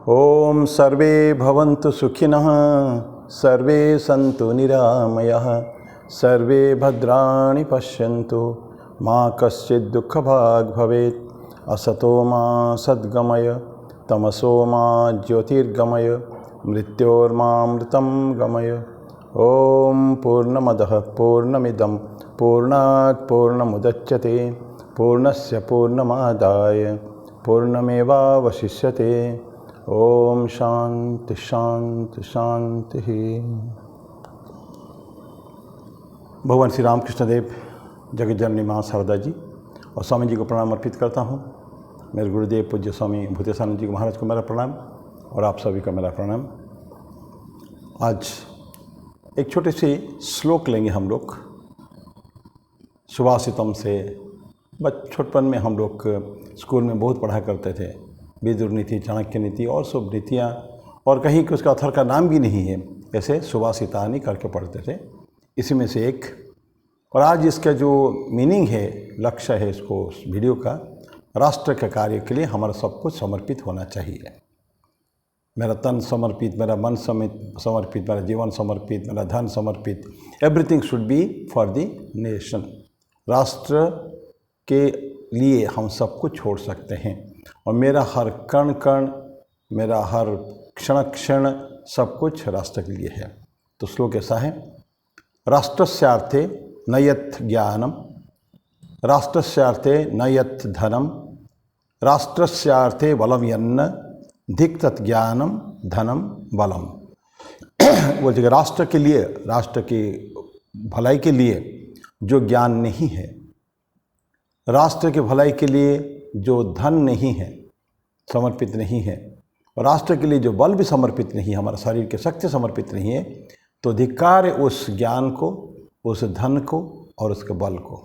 ओम सर्वे भवन्तु सुखिनः, सर्वे सन्तु निरामयः, सर्वे भद्राणि पश्यन्तु, मा कश्चित् दुःखभाग् भवेत्। असतो मा सद्गमय, तमसो मा ज्योतिर्गमय, मृत्योर्मामृतं गमय। ओम पूर्णमदः पूर्णमिदं पूर्णात् पूर्णमुदच्यते, पूर्णस्य पूर्णमादाय पूर्णमेवावशिष्यते। ओम शांति शांति शांति। भगवान श्री रामकृष्ण देव, जगत जननी माँ शारदा जी और स्वामी जी को प्रणाम अर्पित करता हूँ। मेरे गुरुदेव पूज्य स्वामी भूतेशानंद जी महाराज को मेरा प्रणाम और आप सभी का मेरा प्रणाम। आज एक छोटे से श्लोक लेंगे हम लोग सुभाषितम से। छोटपन में हम लोग स्कूल में बहुत पढ़ा करते थे, विदुर नीति, चाणक्य नीति और सब नीतियाँ, और कहीं कि उसका अथर का नाम भी नहीं है, ऐसे सुभाषितानी करके पढ़ते थे। इसी में से एक, और आज इसका जो मीनिंग है, लक्ष्य है इसको वीडियो का, राष्ट्र के कार्य के लिए हमारा सब कुछ समर्पित होना चाहिए। मेरा तन समर्पित, मेरा मन समर्पित, मेरा जीवन समर्पित, मेरा धन समर्पित, everything should be for the nation. राष्ट्र के लिए हम सब कुछ छोड़ सकते हैं, और मेरा हर कण कण, मेरा हर क्षण क्षण सब कुछ राष्ट्र के लिए है। तो श्लोक ऐसा है, राष्ट्रस्यार्थे न यत् ज्ञानम, राष्ट्रस्यार्थे न यत् धनम, राष्ट्रस्यार्थे बलम यन्न, धिक तत् ज्ञानम धनम बलम। बोलते कि राष्ट्र के लिए, राष्ट्र की भलाई के लिए जो ज्ञान नहीं है, राष्ट्र की भलाई के लिए जो धन नहीं है, समर्पित नहीं है, और राष्ट्र के लिए जो बल भी समर्पित नहीं है, हमारा शरीर की शक्ति समर्पित नहीं है, तो धिक्कार है उस ज्ञान को, उस धन को और उसके बल को।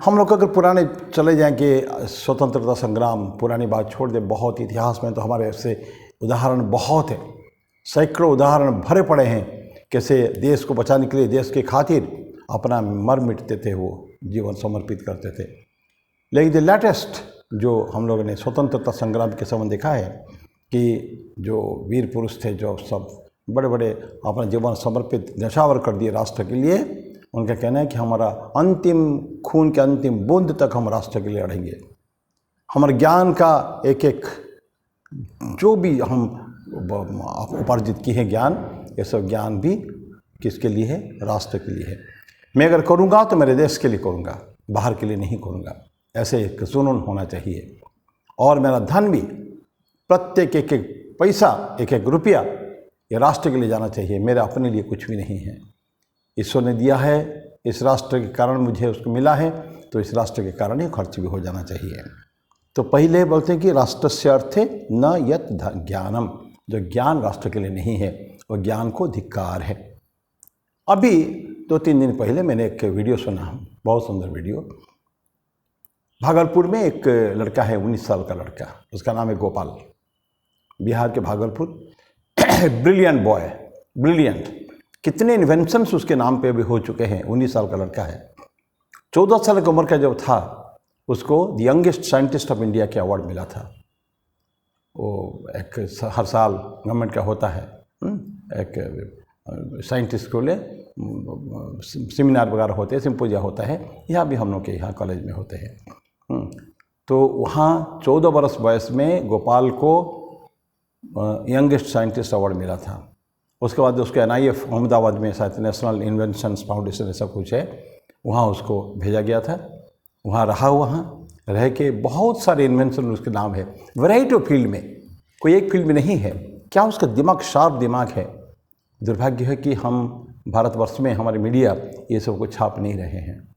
हम लोग अगर पुराने चले जाएं कि स्वतंत्रता संग्राम, पुरानी बात छोड़ दें, बहुत इतिहास में तो हमारे ऐसे उदाहरण बहुत है, सैकड़ों उदाहरण भरे पड़े हैं, कैसे देश को बचाने के लिए, देश की खातिर अपना मर मिटते थे, वो जीवन समर्पित करते थे। लेकिन द लेटेस्ट जो हम लोगों ने स्वतंत्रता संग्राम के समय देखा है कि जो वीर पुरुष थे, जो सब बड़े बड़े अपना जीवन समर्पित न्यौछावर कर दिए राष्ट्र के लिए, उनका कहना है कि हमारा अंतिम खून के अंतिम बूंद तक हम राष्ट्र के लिए लड़ेंगे। हमारे ज्ञान का एक एक जो भी हम उपार्जित किए हैं ज्ञान, ये सब ज्ञान भी किसके लिए है? राष्ट्र के लिए है। मैं अगर करूँगा तो मेरे देश के लिए करूँगा, बाहर के लिए नहीं करूँगा, ऐसे एक जुनून होना चाहिए। और मेरा धन भी, प्रत्येक एक एक पैसा, एक एक रुपया ये राष्ट्र के लिए जाना चाहिए, मेरा अपने लिए कुछ भी नहीं है। ईश्वर ने दिया है, इस राष्ट्र के कारण मुझे उसको मिला है, तो इस राष्ट्र के कारण ही खर्च भी हो जाना चाहिए। तो पहले बोलते हैं कि राष्ट्रस्य अर्थे न यत् ज्ञानम, जो ज्ञान राष्ट्र के लिए नहीं है, वो ज्ञान को धिक्कार है। अभी 2-3 दिन पहले मैंने एक वीडियो सुना, बहुत सुंदर वीडियो। भागलपुर में एक लड़का है, 19 साल का लड़का, उसका नाम है गोपाल, बिहार के भागलपुर। ब्रिलियंट बॉय, ब्रिलियंट, कितने इन्वेंशंस उसके नाम पे भी हो चुके हैं। 19 साल का लड़का है। 14 साल की उम्र का जब था, उसको the youngest scientist of India के अवार्ड मिला था। वो एक हर साल गवर्नमेंट का होता है, एक साइंटिस्ट को ले सेमिनार वगैरह होते हैं, सिंपोजिया होता है, यहाँ भी हम लोग के यहाँ कॉलेज में होते हैं। तो वहाँ 14 वर्ष वयस में गोपाल को यंगेस्ट साइंटिस्ट अवार्ड मिला था। उसके बाद उसके NIF अहमदाबाद में शायद नेशनल इन्वेंशंस फाउंडेशन ऐसा कुछ है, वहाँ उसको भेजा गया था। वहाँ रहा, वहाँ रह के बहुत सारे इन्वेंशन उसके नाम है, वैरायटी ऑफ फील्ड में, कोई एक फील्ड में नहीं है। क्या उसका दिमाग, शार्प दिमाग है। दुर्भाग्य है कि हम भारतवर्ष में, हमारे मीडिया ये सब को छाप नहीं रहे हैं।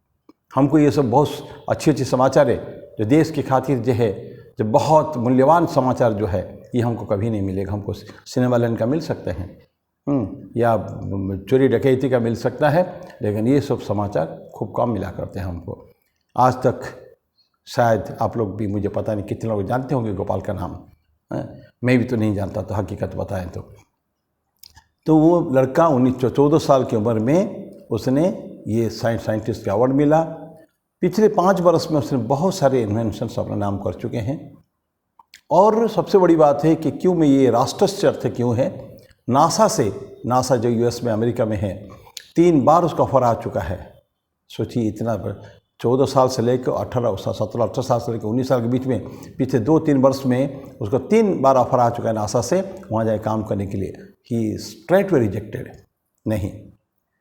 हमको ये सब बहुत अच्छे अच्छे समाचार है जो देश की खातिर जो है, जो बहुत मूल्यवान समाचार जो है, ये हमको कभी नहीं मिलेगा। हमको सिनेमा लाइन का मिल सकते हैं, या चोरी डकैती का मिल सकता है, लेकिन ये सब समाचार खूब कम मिला करते हैं हमको। आज तक शायद आप लोग भी, मुझे पता नहीं कितने लोग जानते होंगे गोपाल का नाम, मैं भी तो नहीं जानता, तो हकीकत बताएं तो वो लड़का 14 साल की उम्र में उसने ये साइंटिस्ट का अवार्ड मिला। पिछले 5 वर्ष में उसने बहुत सारे इन्वेंशंस अपना नाम कर चुके हैं, और सबसे बड़ी बात है कि क्यों में ये राष्ट्रस्य अर्थ क्यों है, नासा जो यूएस में अमेरिका में है 3 बार उसका ऑफर आ चुका है। सोचिए इतना 14 साल से लेकर 17-18 साल से लेकर 19 साल के बीच में पिछले 2-3 वर्ष में उसको 3 बार ऑफर आ चुका है नासा से वहाँ जाए काम करने के लिए। ही स्ट्रेट वे रिजेक्टेड। नहीं,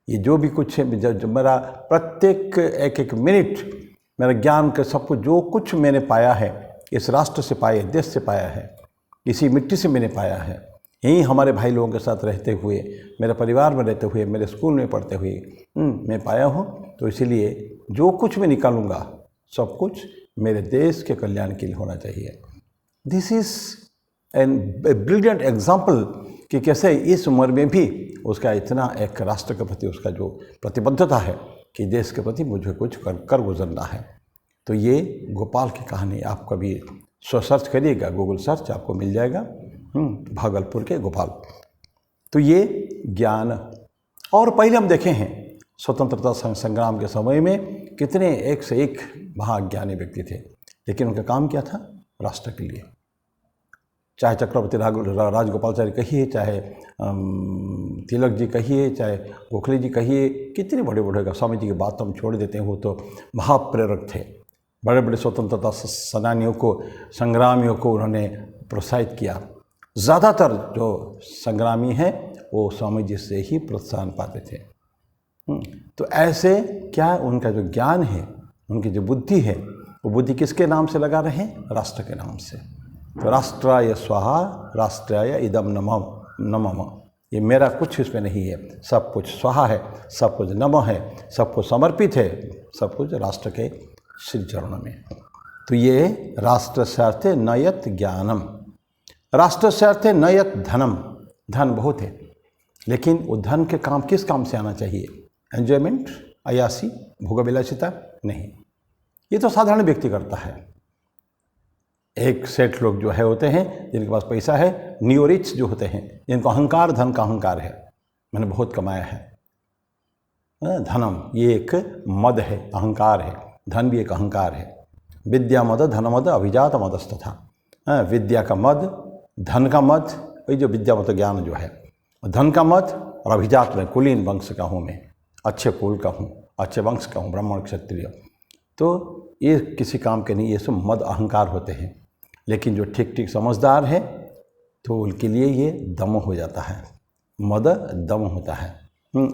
ये जो भी कुछ है, जो मेरा प्रत्येक एक मिनट मेरा ज्ञान का सब कुछ जो कुछ मैंने पाया है इस राष्ट्र से पाया, देश से पाया है, इसी मिट्टी से मैंने पाया है, यहीं हमारे भाई लोगों के साथ रहते हुए, मेरे परिवार में रहते हुए, मेरे स्कूल में पढ़ते हुए मैं पाया हूँ। तो इसीलिए जो कुछ मैं निकालूंगा सब कुछ मेरे देश के कल्याण के लिए होना चाहिए। This is an brilliant example कि कैसे इस उम्र में भी उसका इतना एक राष्ट्र के प्रति उसका जो प्रतिबद्धता है कि देश के प्रति मुझे कुछ कर गुजरना है। तो ये गोपाल की कहानी आप कभी सर्च करिएगा, गूगल सर्च आपको मिल जाएगा, भागलपुर के गोपाल। तो ये ज्ञान। और पहले हम देखे हैं स्वतंत्रता संग्राम के समय में कितने एक से एक महाज्ञानी व्यक्ति थे, लेकिन उनका काम क्या था? राष्ट्र के लिए। चाहे चक्रवर्ती राजगोपालाचारी कहिए, चाहे तिलक जी कहिए, चाहे गोखले जी कहिए, कितने बड़े बड़े स्वामी जी की बात तो हम छोड़ देते हैं, वो तो महाप्रेरक थे। बड़े बड़े स्वतंत्रता सेनानियों को, संग्रामियों को उन्होंने प्रोत्साहित किया। ज़्यादातर जो संग्रामी हैं वो स्वामी जी से ही प्रोत्साहन पाते थे। तो ऐसे क्या उनका जो ज्ञान है, उनकी जो बुद्धि है, वो बुद्धि किसके नाम से लगा रहे हैं? राष्ट्र के नाम से। तो राष्ट्राय स्वाहा राष्ट्राय इदम नमः। ये मेरा कुछ इसमें नहीं है, सब कुछ स्वाहा है, सब कुछ नमः है, सब कुछ समर्पित है, सब कुछ राष्ट्र के श्री चरणों में। तो ये राष्ट्र स्वार्थे नयत ज्ञानम, राष्ट्र स्वार्थे नयत धनम। धन बहुत है, लेकिन वो धन के काम किस काम से आना चाहिए? एंजॉयमेंट, अयासी, भोगविलासिता? नहीं, ये तो साधारण व्यक्ति करता है। एक सेठ लोग जो है होते हैं जिनके पास पैसा है, न्यू रिच जो होते हैं, जिनको अहंकार, धन का अहंकार है, मैंने बहुत कमाया है। धनम ये एक मद है, अहंकार है। धन भी एक अहंकार है। विद्या मद धन मद अभिजात मदस्तथा। विद्या का मद, धन का मद, वही जो विद्या मत ज्ञान जो है, धन का मद, और अभिजात में कुलीन वंश का हूँ मैं, अच्छे कुल का हूँ, अच्छे वंश का हूँ, ब्राह्मण क्षत्रिय। तो ये किसी काम के नहीं, ये सब मद अहंकार होते हैं। लेकिन जो ठीक ठीक समझदार है तो उनके लिए ये दम हो जाता है, मद दम होता है।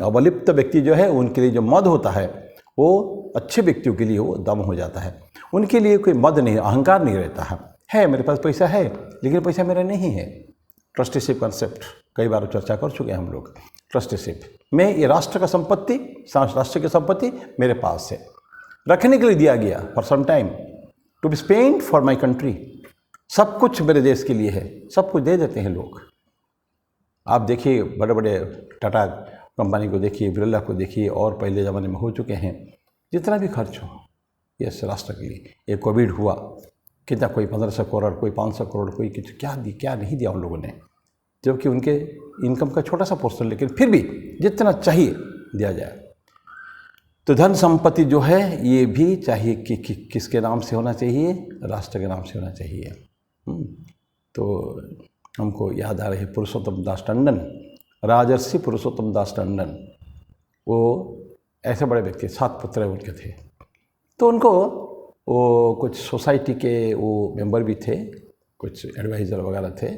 अवलिप्त व्यक्ति जो है उनके लिए जो मद होता है वो अच्छे व्यक्तियों के लिए वो दम हो जाता है। उनके लिए कोई मद नहीं, अहंकार नहीं रहता है मेरे पास पैसा है लेकिन पैसा मेरा नहीं है। ट्रस्टीशिप कॉन्सेप्ट कई बार चर्चा कर चुके हैं हम लोग। ट्रस्टीशिप में ये राष्ट्र का संपत्ति, राष्ट्र की संपत्ति मेरे पास है, रखने के लिए दिया गया for some time, to be spend for my country. सब कुछ मेरे देश के लिए है, सब कुछ दे देते हैं लोग। आप देखिए बड़े बड़े टाटा कंपनी को देखिए, बिरला को देखिए, और पहले ज़माने में हो चुके हैं, जितना भी खर्च हो ये राष्ट्र के लिए। ये कोविड हुआ, कितना, कोई 1500 करोड़, कोई 500 करोड़, कोई क्या नहीं दिया उन लोगों ने, जबकि उनके इनकम का छोटा सा पोर्शन, लेकिन फिर भी जितना चाहिए दिया जाए। तो धन संपत्ति जो है ये भी चाहिए कि किसके नाम से होना चाहिए? राष्ट्र के नाम से होना चाहिए। तो हमको याद आ रहे पुरुषोत्तम दास टंडन, राजर्षि पुरुषोत्तम दास टंडन। वो ऐसे बड़े व्यक्ति, 7 पुत्र उनके थे। तो उनको वो कुछ सोसाइटी के वो मेंबर भी थे, कुछ एडवाइज़र वगैरह थे,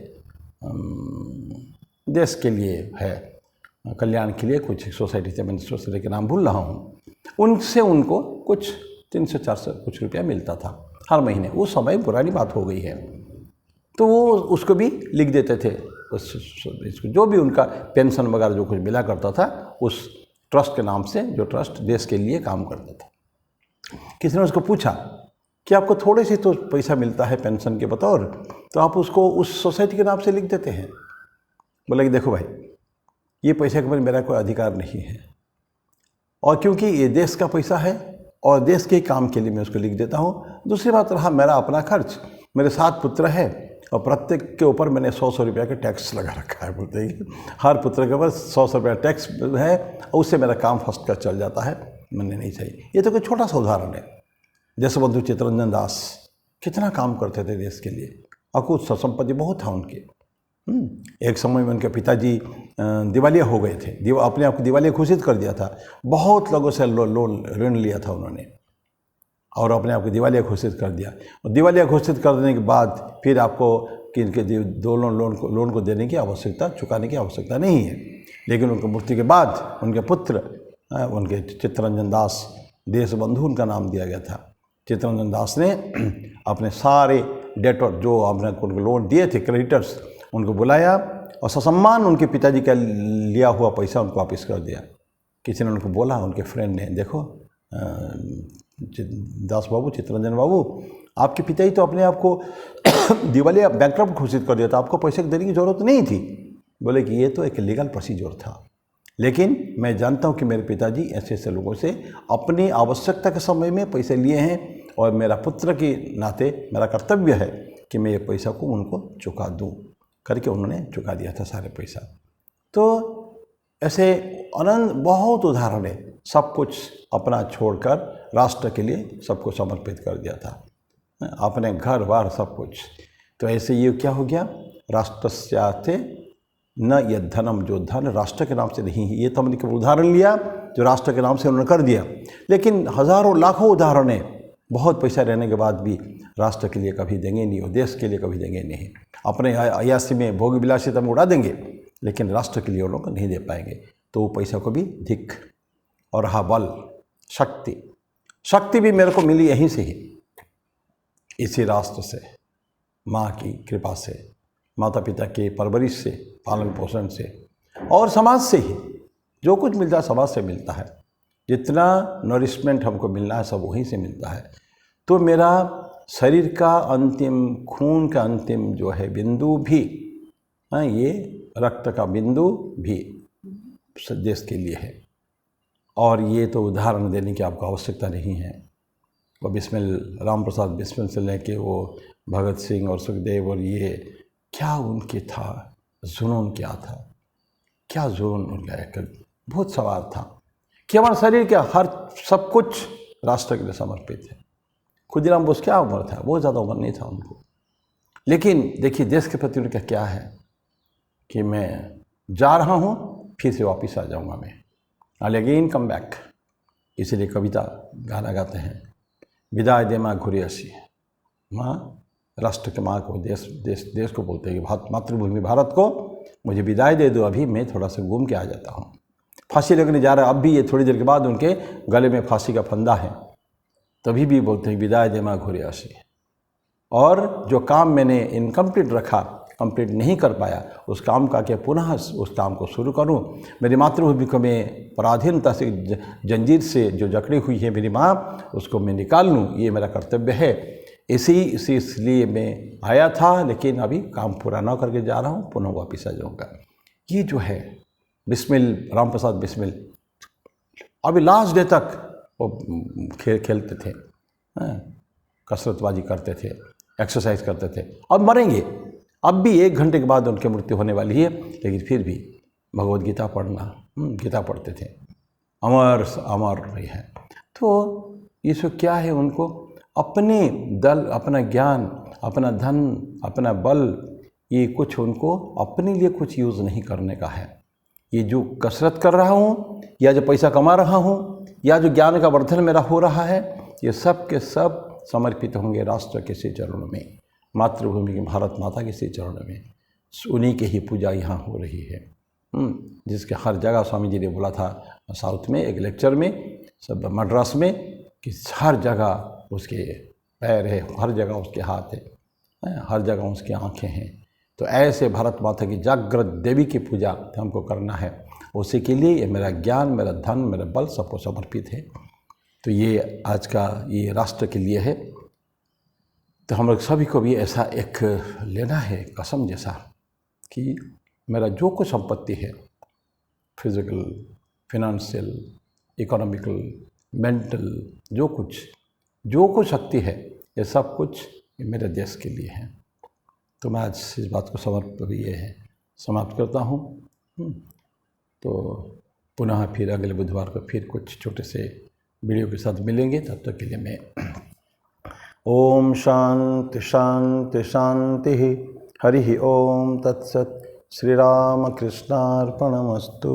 देश के लिए है, कल्याण के लिए कुछ सोसाइटी थे, मैंने सोसाइटी के नाम भूल रहा हूँ। उनसे उनको कुछ 300-400 कुछ रुपया मिलता था हर महीने। वो समय पुरानी बात हो गई है। तो वो उसको भी लिख देते थे, इसको जो भी उनका पेंशन वगैरह जो कुछ मिला करता था उस ट्रस्ट के नाम से, जो ट्रस्ट देश के लिए काम करता था। किसी ने उसको पूछा कि आपको थोड़े से तो पैसा मिलता है पेंशन के बतौर, तो आप उसको उस सोसाइटी के नाम से लिख देते हैं। बोला कि देखो भाई, ये पैसे के ऊपर मेरा कोई अधिकार नहीं है, और क्योंकि ये देश का पैसा है और देश के काम के लिए मैं उसको लिख देता हूँ। दूसरी बात रहा मेरा अपना खर्च, मेरे 7 पुत्र है और प्रत्येक के ऊपर मैंने 100 रुपया का टैक्स लगा रखा है। बोलते हैं हर पुत्र के ऊपर 100 रुपया टैक्स है, और उससे मेरा काम फर्स्ट का चल जाता है, मैंने नहीं चाहिए। ये तो कोई छोटा सा उदाहरण है। जैसे बंधु चित्तरंजन दास कितना काम करते थे देश के लिए, अकुत संपत्ति बहुत था उनके। एक समय में उनके पिताजी दिवालिया हो गए थे, अपने आप को दिवालिया घोषित कर दिया था। बहुत लोगों से लोन ऋण लिया था उन्होंने और अपने आप को दिवालिया घोषित कर दिया। और दिवालिया घोषित कर देने के बाद फिर आपको कि इनके दोनों लोन को देने की आवश्यकता, चुकाने की आवश्यकता नहीं है। लेकिन उनकी मृत्यु के बाद उनके पुत्र, उनके चित्तरंजन दास, देशबंधु उनका नाम दिया गया था। चित्तरंजन दास ने अपने सारे डेटर जो आपने उनको लोन दिए थे, क्रेडिटर्स, उनको बुलाया और ससम्मान उनके पिताजी का लिया हुआ पैसा उनको वापस कर दिया। किसी ने उनको बोला, उनके फ्रेंड ने, देखो दास बाबू, चित्तरंजन बाबू, आपके पिताजी तो अपने आप को दिवालिया बैंकक्रप्ट घोषित कर दिया था, आपको पैसे देने की ज़रूरत नहीं थी। बोले कि ये तो एक लीगल प्रोसीजर था, लेकिन मैं जानता हूँ कि मेरे पिताजी ऐसे ऐसे लोगों से अपनी आवश्यकता के समय में पैसे लिए हैं और मेरा पुत्र के नाते मेरा कर्तव्य है कि मैं ये पैसा को उनको चुका दूँ करके उन्होंने चुका दिया था सारे पैसा। तो ऐसे अनंत बहुत उदाहरण है। सब कुछ अपना छोड़कर राष्ट्र के लिए सब कुछ समर्पित कर दिया था, अपने घर बार सब कुछ। तो ऐसे ये क्या हो गया, राष्ट्रस्यार्थे न यह धनम, जो धन राष्ट्र के नाम से नहीं है। ये तो हमने केवल उदाहरण लिया जो राष्ट्र के नाम से उन्होंने कर दिया, लेकिन हज़ारों लाखों उदाहरण है। बहुत पैसा रहने के बाद भी राष्ट्र के लिए कभी देंगे नहीं और देश के लिए कभी देंगे नहीं। अपने अयासी में, भोग विलासिता में उड़ा देंगे, लेकिन राष्ट्र के लिए वो लोग नहीं दे पाएंगे। तो वो पैसा को भी धिक। और रहा बल, शक्ति भी मेरे को मिली यहीं से ही, इसी राष्ट्र से, माँ की कृपा से, माता पिता के परवरिश से, पालन पोषण से और समाज से ही। जो कुछ मिलता है समाज से मिलता है। जितना नरिशमेंट हमको मिलना है सब वहीं से मिलता है। तो मेरा शरीर का अंतिम, खून का अंतिम जो है बिंदु भी, ये रक्त का बिंदु भी देश के लिए है। और ये तो उदाहरण देने की आपको आवश्यकता नहीं है। वो बिस्मिल, राम प्रसाद बिस्मिल से लेके वो भगत सिंह और सुखदेव, और ये क्या उनके था जुनून, क्या था, क्या जुनून उनका, बहुत सवाल था कि हमारा शरीर क्या, हर सब कुछ राष्ट्र के लिए समर्पित है। खुदीराम बोस क्या उम्र था, बहुत ज़्यादा उम्र नहीं था उनको, लेकिन देखिए देश के प्रति उनका क्या है कि मैं जा रहा हूँ, फिर से वापस आ जाऊँगा, मैं आई अगेन कम बैक। इसीलिए कविता गाना गाते हैं, विदाई दे माँ घुरी असी, माँ राष्ट्र के माँ को, देश को बोलते हैं कि मातृभूमि भारत को मुझे विदाई दे दो, अभी मैं थोड़ा सा घूम के आ जाता हूँ। फांसी लगने जा रहा है, अब भी ये थोड़ी देर के बाद उनके गले में फांसी का फंदा है, तभी भी बोलते हैं विदाई दे माँ घुरी असी। और जो काम मैंने इनकम्प्लीट रखा, कंप्लीट नहीं कर पाया, उस काम का क्या पुनः उस काम को शुरू करूं। मेरी मातृभूमि को मैं पराधीनता से, जंजीर से जो जकड़ी हुई है मेरी माँ, उसको मैं निकाल लूं, ये मेरा कर्तव्य है। इसलिए मैं आया था, लेकिन अभी काम पूरा ना करके जा रहा हूँ, पुनः वापस आ जाऊँगा। ये जो है बिस्मिल, राम प्रसाद बिस्मिल अभी लास्ट डे तक वो खेलते थे, कसरतबाजी करते थे, एक्सरसाइज करते थे। अब मरेंगे, अब भी 1 घंटे के बाद उनकी मृत्यु होने वाली है, लेकिन फिर भी भगवद गीता पढ़ना, गीता पढ़ते थे, अमर अमर रही है। तो ये सब क्या है, उनको अपने दल, अपना ज्ञान, अपना धन, अपना बल, ये कुछ उनको अपने लिए कुछ यूज़ नहीं करने का है। ये जो कसरत कर रहा हूँ, या जो पैसा कमा रहा हूँ, या जो ज्ञान का वर्धन मेरा हो रहा है, ये सब के सब समर्पित होंगे राष्ट्र के श्री चरणों में, मातृभूमि की भारत माता के श्री चरणों में। उन्हीं के ही पूजा यहाँ हो रही है, जिसके हर जगह स्वामी जी ने बोला था साउथ में एक लेक्चर में, सब मद्रास में, कि हर जगह उसके पैर है, हर जगह उसके हाथ है, हर जगह उसकी आँखें हैं। तो ऐसे भारत माता की जागृत देवी की पूजा हमको करना है। उसी के लिए ये मेरा ज्ञान, मेरा धन, मेरा बल सबको समर्पित है। तो ये आज का ये राष्ट्र के लिए है। तो हम लोग सभी को भी ऐसा एक लेना है कसम जैसा कि मेरा जो कुछ संपत्ति है, फिजिकल, फिनेंशियल, इकोनॉमिकल, मेंटल, जो कुछ शक्ति है, ये सब कुछ मेरे देश के लिए है। तो मैं आज इस बात को समाप्त करता हूँ। तो पुनः फिर अगले बुधवार को फिर कुछ छोटे से वीडियो के साथ मिलेंगे। तब तक के लिए मैं ओम शांति शांति शांति। हरि ओम तत्सत। श्री राम कृष्णार्पणमस्तु।